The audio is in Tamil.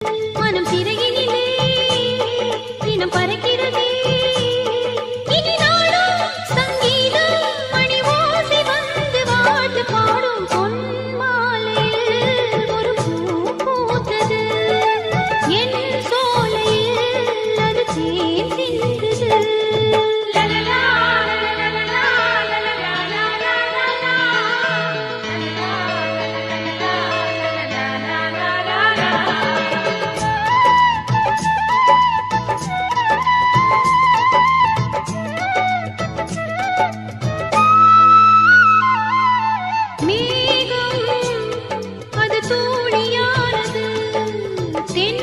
மனம் சிறையினிலே தினம் பறக்கிறதே இனி நாளும் சங்கீதம் மணி ஓசை வந்து வாழ்த்து பாடும் பொன் மாலையில் ஒரு பூ பூத்தது என் சோலையில் அது தேன் சிந்துது லலலா லலலா மேகம் அது தூளியானது தென்